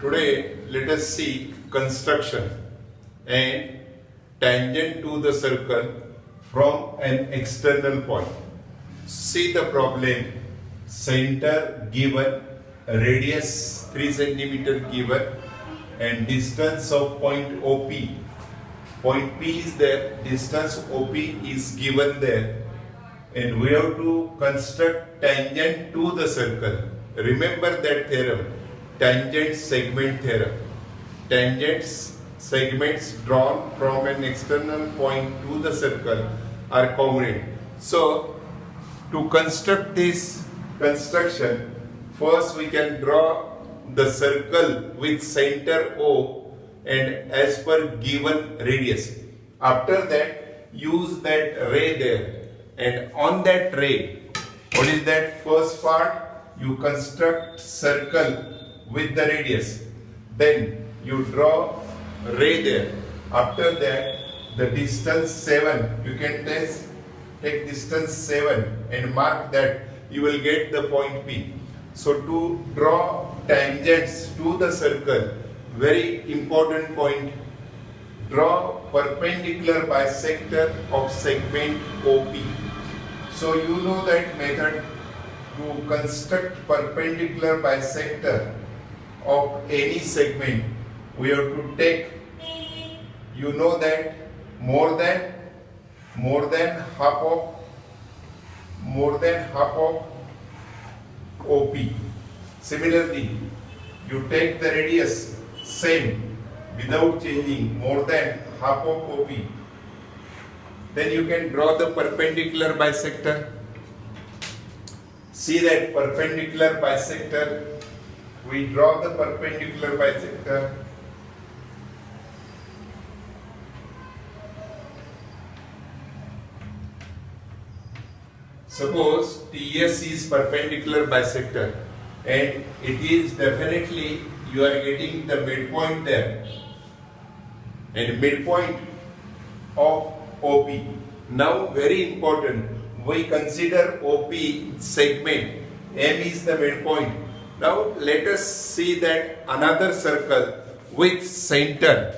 Today, let us see construction and tangent to the circle from an external point. See the problem. Center given, radius 3 centimeter given, and distance of point OP. Point P is there, distance OP is given there, and we have to construct tangent to the circle. Remember that theorem, tangent segment theorem. Tangents segments drawn from an external point to the circle are congruent. So, to construct this construction, first we can draw the circle with center O and as per given radius. After that, use that ray there, and on that ray, what is that first part? You construct circle with the radius. Then you draw ray there. After that, the distance 7, you can take distance 7 and mark that, you will get the point P. So to draw tangents to the circle, very important point, draw perpendicular bisector of segment OP. So you know that method. To construct perpendicular bisector of any segment, we have to take, you know that, more than half of OP. Similarly, you take the radius same without changing, more than half of OP. Then you can draw the perpendicular bisector. See that perpendicular bisector. We draw the perpendicular bisector. Suppose TS is perpendicular bisector, and it is definitely, you are getting the midpoint there, and midpoint of OP. Now very important, we consider OP segment, M is the midpoint. Now let us see that another circle with center.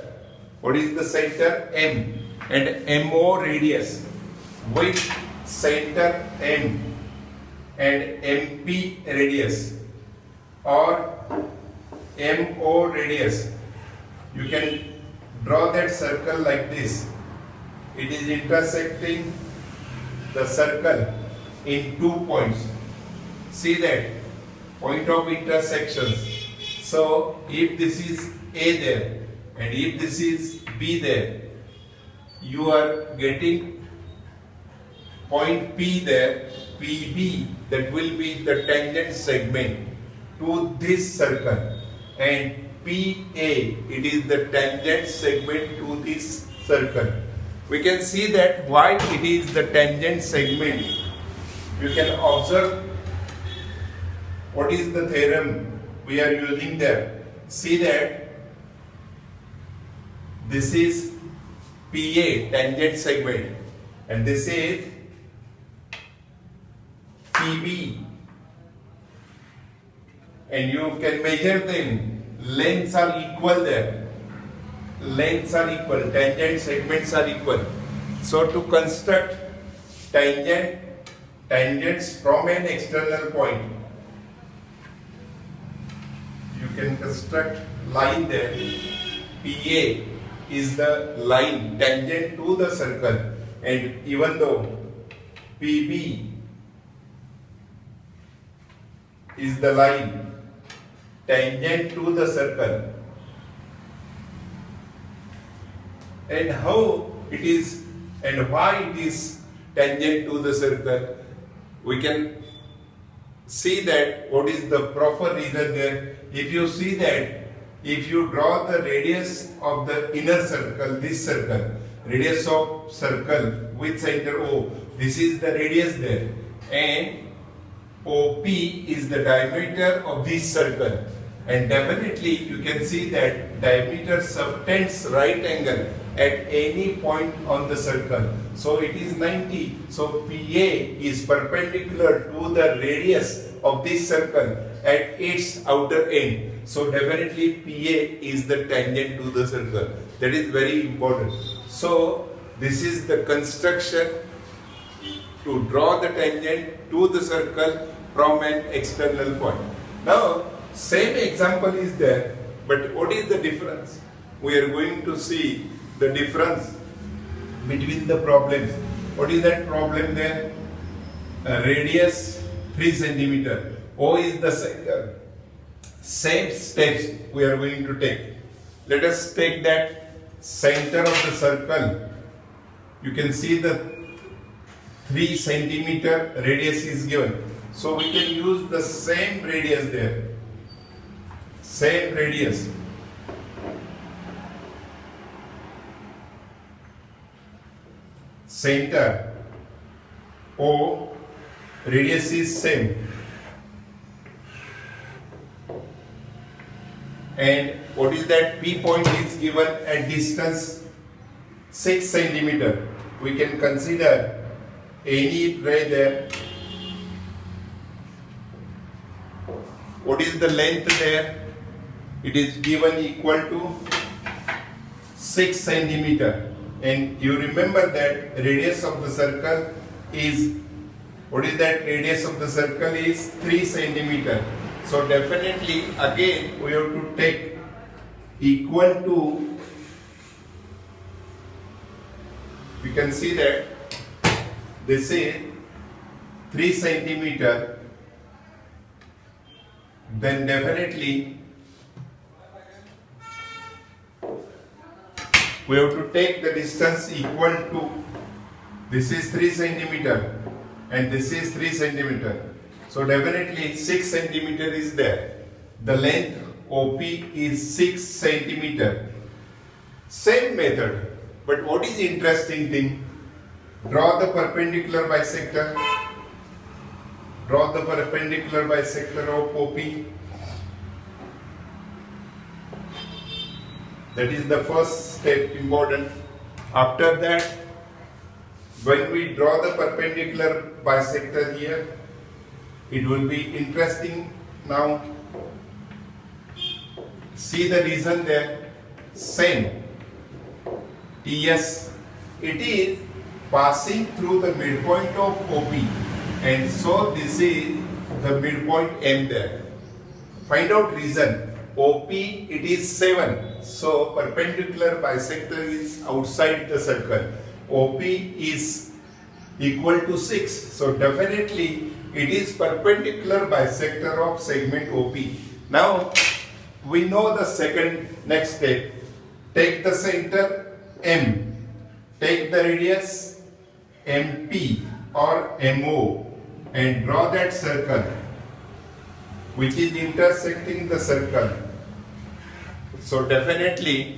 What is the center? M, and MO radius with center M and MP radius or MO radius. You can draw that circle like this. It is intersecting the circle in 2 points. See that point of intersections. So if this is A there and if this is B there, you are getting point P there, PB, that will be the tangent segment to this circle, and PA, it is the tangent segment to this circle. We can see that why it is the tangent segment. You can observe what is the theorem we are using there. See that this is PA, tangent segment, and this is PB, and you can measure them. Lengths are equal there. Lengths are equal, tangent segments are equal. So to construct tangents from an external point, you can construct line there. PA is the line tangent to the circle, and even though PB is the line tangent to the circle. And how it is and why it is tangent to the circle, we can see that what is the proper reason there. If you see that, if you draw the radius of the inner circle, this circle, radius of circle with center O, this is the radius there, and OP is the diameter of this circle, and definitely you can see that diameter subtends right angle at any point on the circle. So it is 90. So PA is perpendicular to the radius of this circle at its outer end. So definitely PA is the tangent to the circle. That is very important. So this is the construction to draw the tangent to the circle from an external point. Now, same example is there, but what is the difference? We are going to see the difference between the problems. What is that problem there? Radius 3 centimeter. O is the center. Same steps we are going to take. Let us take that center of the circle. You can see the 3 centimeter radius is given. So we can use the same radius there. Same radius. Center O, radius is same. And what is that? P point is given at distance 6 centimeter. We can consider any ray there. What is the length there? It is given equal to 6 centimeter. And you remember that radius of the circle is, what is that? Radius of the circle is 3 centimeter. So definitely again we have to take equal to, we can see that this is 3 centimeter, then definitely we have to take the distance equal to, this is 3 centimeter and this is 3 centimeter. So definitely 6 centimeter is there. The length OP is 6 centimeter. Same method, but what is interesting thing? Draw the perpendicular bisector. Draw the perpendicular bisector of OP. That is the first step important. After that, when we draw the perpendicular bisector here, it will be interesting. Now, see the reason there, same. TS, it is passing through the midpoint of OP, and so this is the midpoint M there. Find out reason. OP, it is 7, so perpendicular bisector is outside the circle. OP is equal to 6, so definitely it is perpendicular bisector of segment OP. Now we know the next step. Take the center M, take the radius MP or MO and draw that circle which is intersecting the circle. So definitely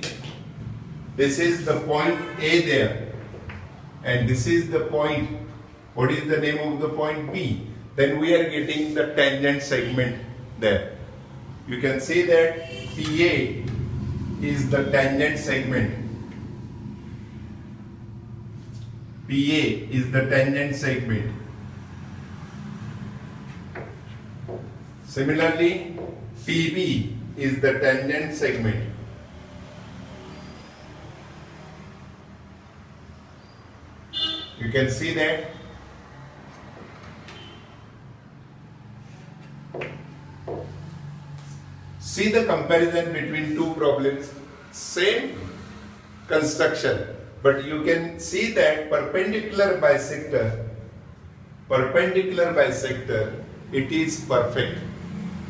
this is the point A there, and this is the point, what is the name of the point? B. Then we are getting the tangent segment there. You can see that PA is the tangent segment. PA is the tangent segment. Similarly, PB is the tangent segment. You can see that see the comparison between two problems, same construction, but you can see that perpendicular bisector, it is perfect.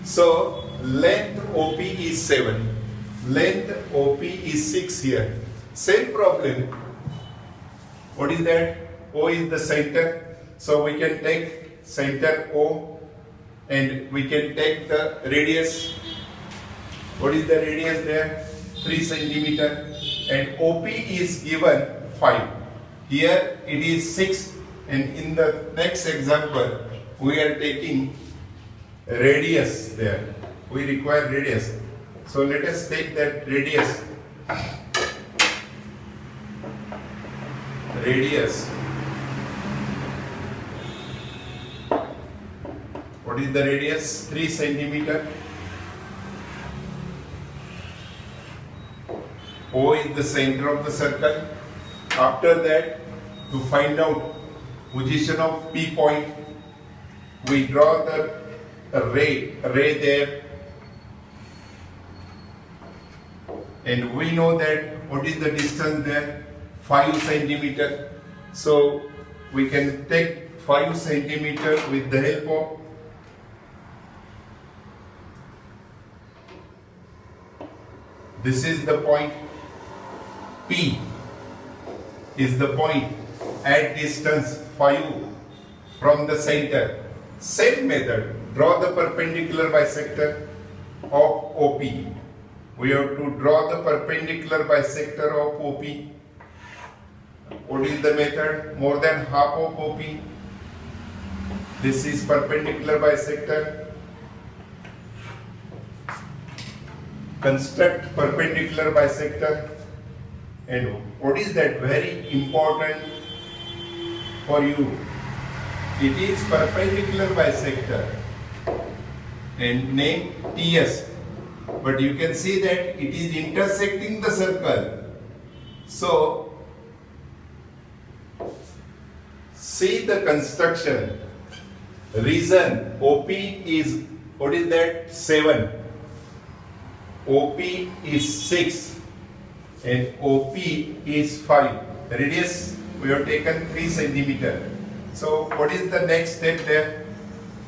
So length OP is 7, length OP is 6 here. Same problem. What is that? O is the center, so we can take center O and we can take the radius. What is the radius there? 3 centimeter, and OP is given 5. Here it is 6, and in the next example we are taking radius there. We require radius. So let us take that radius. Radius. What is the radius? 3 centimeter. O is the center of the circle. After that, to find out position of P point, we draw the ray there, and we know that what is the distance there? 5 centimeter. So we can take 5 centimeter with the help of this is the point. P is the point at distance 5 from the center. Same method, draw the perpendicular bisector of OP. We have to draw the perpendicular bisector of OP. What is the method? More than half of OP. This is perpendicular bisector. Construct perpendicular bisector. And what is that? Very important for you. It is perpendicular bisector and name TS. But you can see that it is intersecting the circle. So, see the construction. Reason OP is, what is that? 7. OP is 6 and OP is 5. Radius we have taken 3 centimeter. So what is the next step there?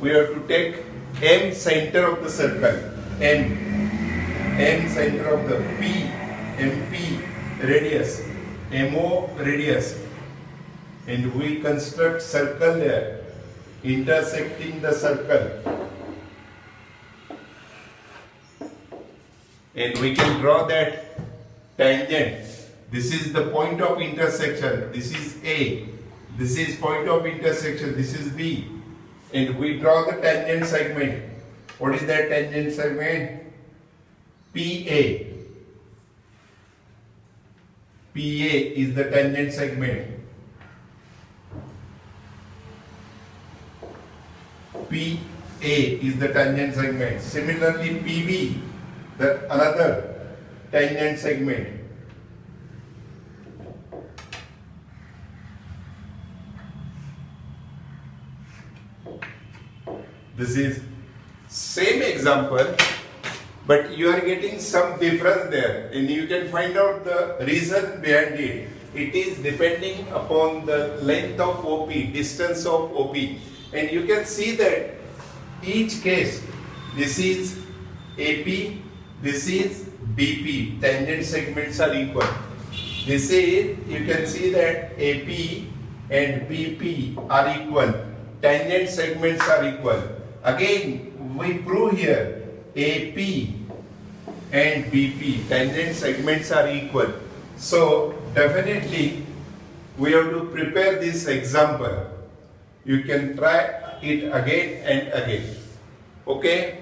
We have to take M center of the circle. M center of the P, MP radius, MO radius, and we construct circle there, intersecting the circle. And we can draw that tangent. This is the point of intersection. This is A. This is point of intersection. This is B. And we draw the tangent segment. What is that tangent segment? PA. PA is the tangent segment. PA is the tangent segment. Similarly, PB, the another tangent segment. This is same example, but you are getting some difference there, and you can find out the reason behind it. It is depending upon the length of OP, distance of OP, and you can see that each case, this is AP, this is BP, tangent segments are equal. This is, you can see that AP and BP are equal, tangent segments are equal. Again, we prove here AP and BP, tangent segments are equal. So, definitely, we have to prepare this example. You can try it again and again. Okay?